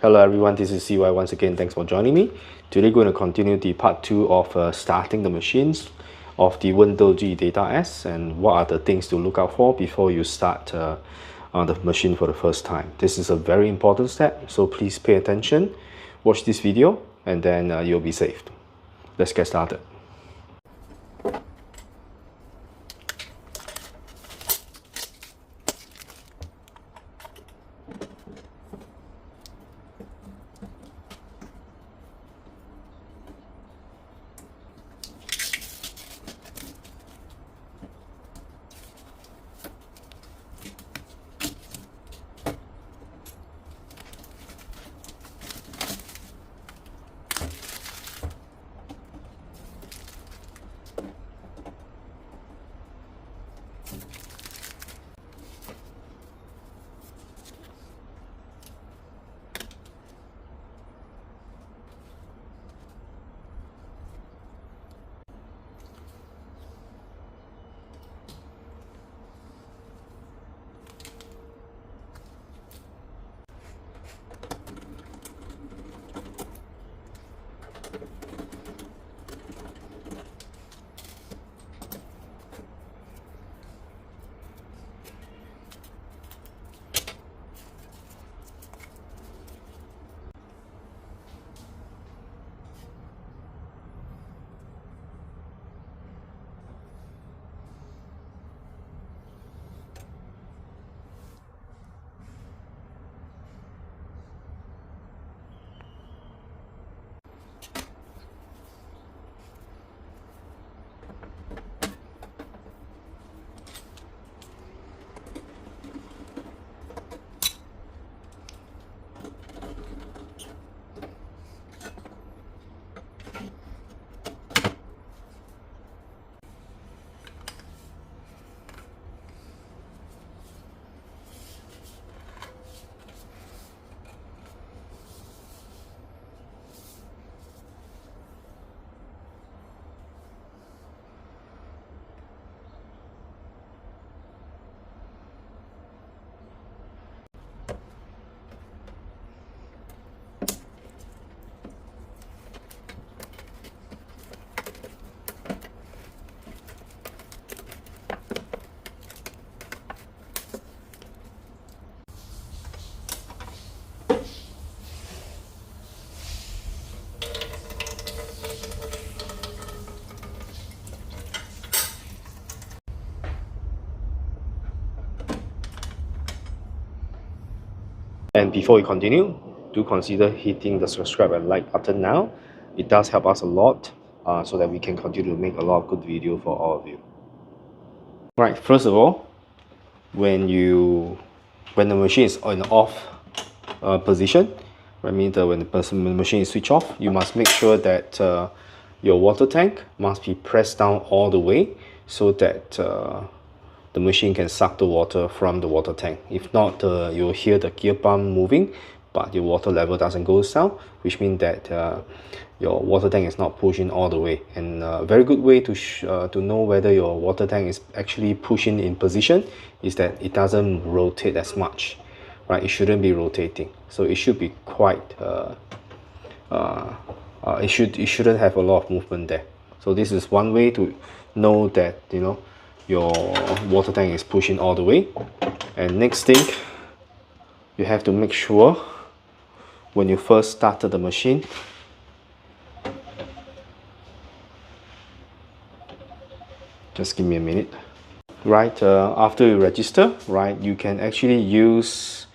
Hello everyone, this is CY once again. Thanks for joining me. Today we're going to continue the part 2 of starting the machines of the Wendougee Data S and what are the things to look out for before you start on the machine for the first time. This is a very important step, so please pay attention, watch this video, and then you'll be saved. Let's get started. And before we continue, do consider hitting the subscribe and like button now. It does help us a lot so that we can continue to make a lot of good video for all of you. Right, first of all, when the machine is in off position, I mean when the machine is switched off, you must make sure that your water tank must be pressed down all the way so that the machine can suck the water from the water tank. If not, you'll hear the gear pump moving, but your water level doesn't go down, which means that your water tank is not pushing all the way. And a very good way to know whether your water tank is actually pushing in position is that it doesn't rotate as much, right? It shouldn't be rotating, so it should be quite it shouldn't have a lot of movement there. So this is one way to know that your water tank is pushing all the way. And next thing, you have to make sure when you first started the machine, just give me a minute, right? After you register, right, you can actually use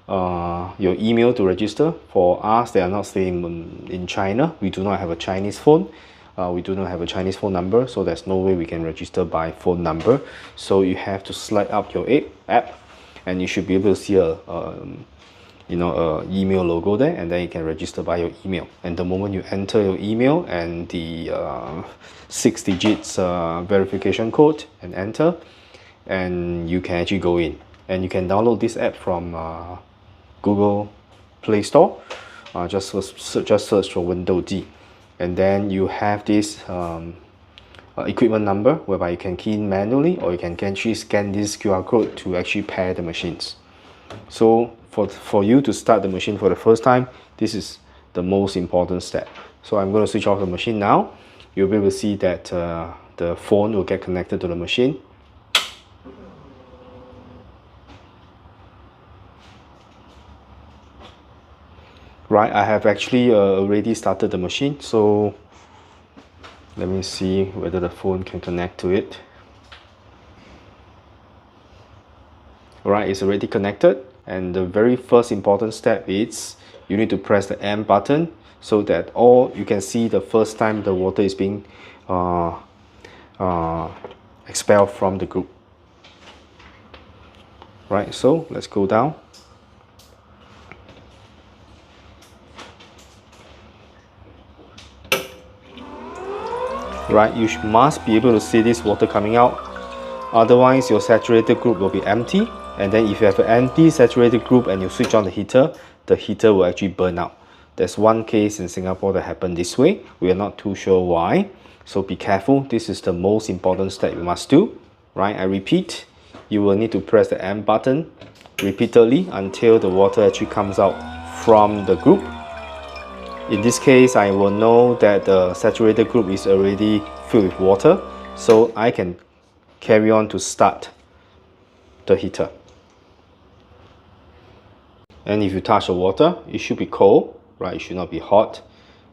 your email to register. For us, they are not staying in China. We do not have a Chinese phone. We do not have a Chinese phone number, so there's no way we can register by phone number. So you have to slide up your app, and you should be able to see a email logo there, and then you can register by your email. And the moment you enter your email and the 6 digits verification code and enter, and you can actually go in, and you can download this app from Google Play Store. Just search for Wendougee, and then you have this equipment number whereby you can key in manually, or you can actually scan this QR code to actually pair the machines. So for you to start the machine for the first time, this is the most important step. So I'm going to switch off the machine now. You'll be able to see that the phone will get connected to the machine. Right, I have actually already started the machine, so let me see whether the phone can connect to it. Right, it's already connected, and the very first important step is you need to press the M button so that you can see the first time the water is being expelled from the group. Right, so let's go down. Right, you must be able to see this water coming out, otherwise your saturated group will be empty, and then if you have an empty saturated group and you switch on the heater will actually burn out. There's one case in Singapore that happened this way. We are not too sure why, so be careful. This is the most important step you must do. Right, I repeat, you will need to press the M button repeatedly until the water actually comes out from the group. In this case, I will know that the saturated group is already filled with water, so I can carry on to start the heater. And if you touch the water, it should be cold, right? It should not be hot.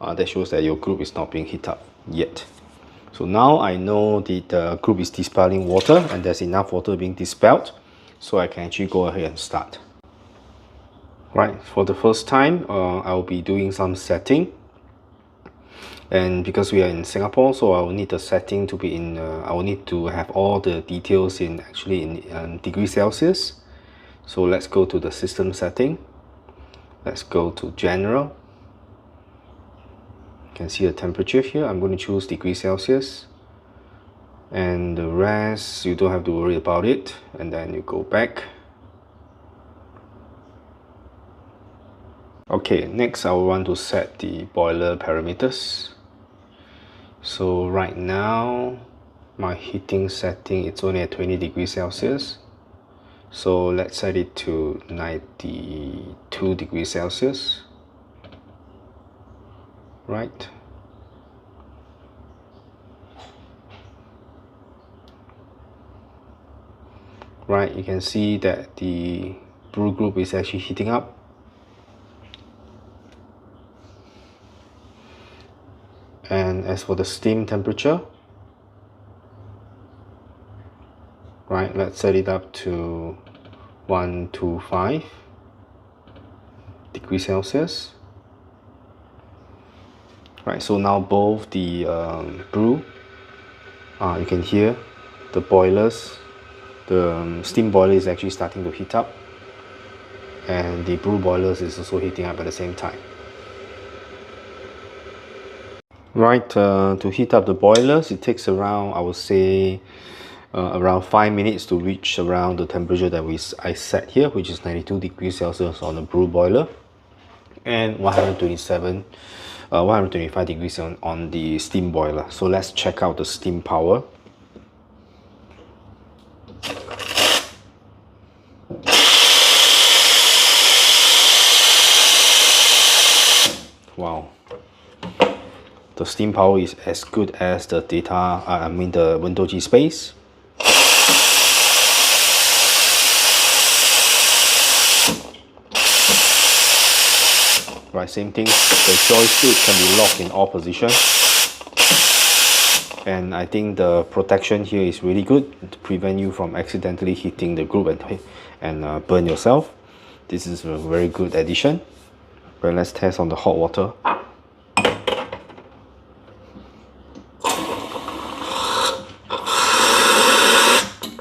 That shows that your group is not being heated up yet. So now I know the group is dispelling water and there's enough water being dispelled, so I can actually go ahead and start. Right, for the first time, I'll be doing some setting. And because we are in Singapore, so I will need the setting to be in, I will need to have all the details in degrees Celsius. So let's go to the system setting. Let's go to general. You can see the temperature here. I'm going to choose degrees Celsius. And the rest, you don't have to worry about it. And then you go back. Okay, next I will want to set the boiler parameters. So right now, my heating setting, it's only at 20 degrees Celsius. So let's set it to 92 degrees Celsius. Right. Right, you can see that the brew group is actually heating up. And as for the steam temperature, right, let's set it up to 125 degrees Celsius. Right, so now both the brew, you can hear the boilers, the steam boiler is actually starting to heat up, and the brew boilers is also heating up at the same time. Right, to heat up the boilers, it takes around, I would say, around 5 minutes to reach around the temperature that I set here, which is 92 degrees Celsius on the brew boiler, and 125 degrees on the steam boiler. So let's check out the steam power. Wow. The steam power is as good as the the Wendougee space. Right, same thing. The joystick can be locked in all positions. And I think the protection here is really good to prevent you from accidentally hitting the group and burn yourself. This is a very good addition. But let's test on the hot water.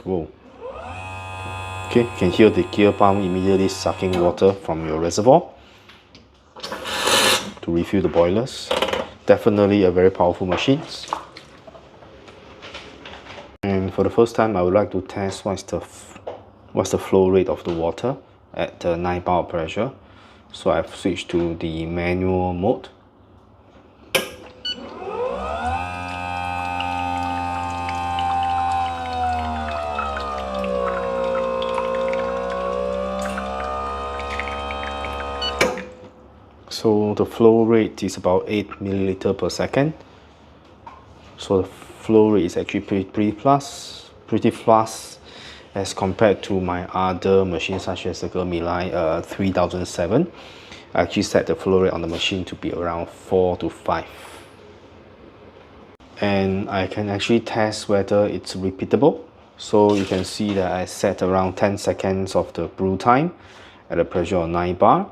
Whoa. Okay, you can hear the gear pump immediately sucking water from your reservoir to refill the boilers. Definitely a very powerful machine. And for the first time, I would like to test what's the flow rate of the water at 9 bar pressure. So I've switched to the manual mode. So the flow rate is about 8 milliliter per second. So the flow rate is actually pretty fast as compared to my other machines such as the Gemini 3007. I actually set the flow rate on the machine to be around 4 to 5. And I can actually test whether it's repeatable. So you can see that I set around 10 seconds of the brew time at a pressure of 9 bar,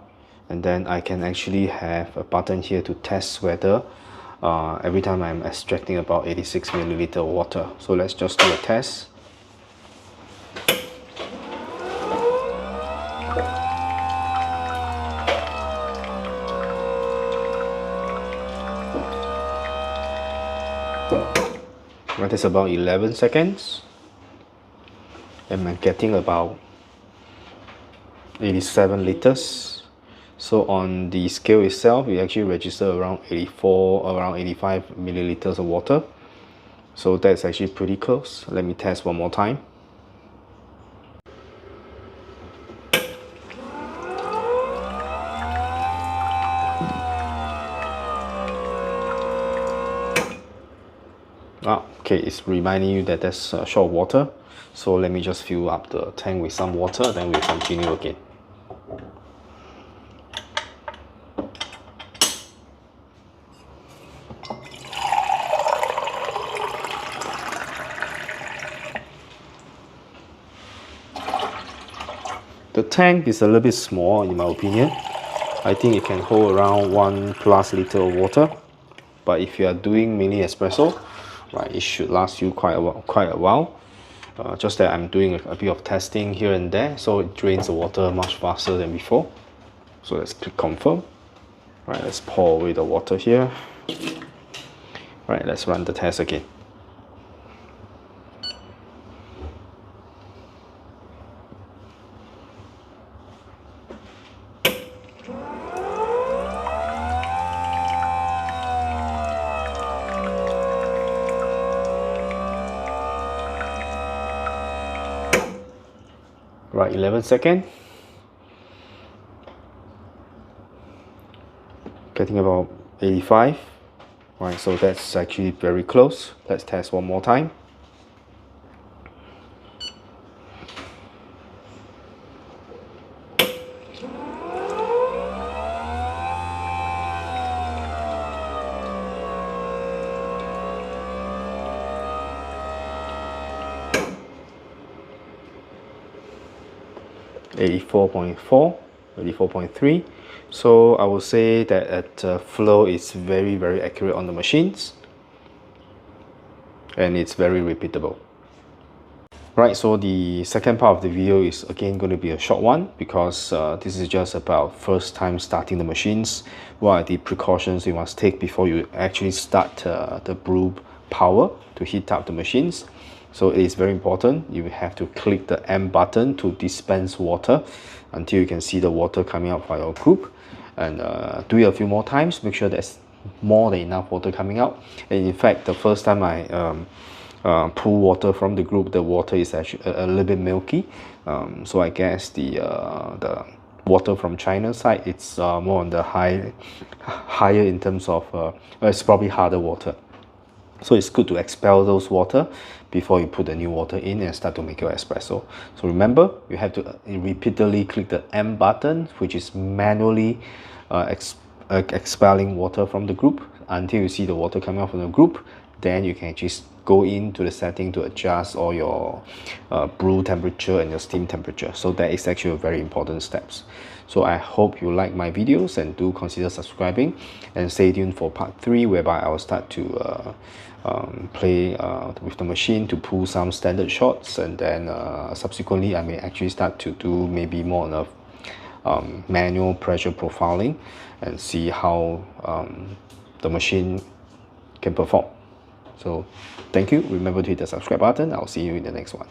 and then I can actually have a button here to test whether every time I'm extracting about 86 milliliter water. So let's just do a test. That is about 11 seconds, and I'm getting about 87 liters. So on the scale itself, we actually register around 85 milliliters of water. So that's actually pretty close. Let me test one more time. Okay, it's reminding you that there's short of water. So let me just fill up the tank with some water, then we'll continue again. The tank is a little bit small in my opinion. I think it can hold around 1+ liter of water. But if you are doing mini espresso, right, it should last you quite a while. Just that I'm doing a bit of testing here and there, so it drains the water much faster than before. So let's click confirm. Right, let's pour away the water here. Right, let's run the test again. Right, 11 seconds. Getting about 85. Right, so that's actually very close. Let's test one more time. .4, 84.3. So I would say that flow is very accurate on the machines, and it's very repeatable. Right, so the second part of the video is again going to be a short one, because this is just about first time starting the machines. What are the precautions you must take before you actually start the brew power to heat up the machines. So it is very important. You have to click the M button to dispense water until you can see the water coming out from your group, and do it a few more times. Make sure there's more than enough water coming out. And in fact, the first time I pull water from the group, the water is actually a little bit milky. So I guess the water from China side, it's more on the higher in terms of it's probably harder water. So it's good to expel those water before you put the new water in and start to make your espresso. So remember, you have to repeatedly click the M button, which is manually expelling water from the group, until you see the water coming out from the group. Then you can just go into the setting to adjust all your brew temperature and your steam temperature. So that is actually a very important steps. So I hope you like my videos, and do consider subscribing, and stay tuned for part 3, whereby I will start to play with the machine to pull some standard shots, and then subsequently I may actually start to do maybe more of manual pressure profiling, and see how the machine can perform. So thank you. Remember to hit the subscribe button. I'll see you in the next one.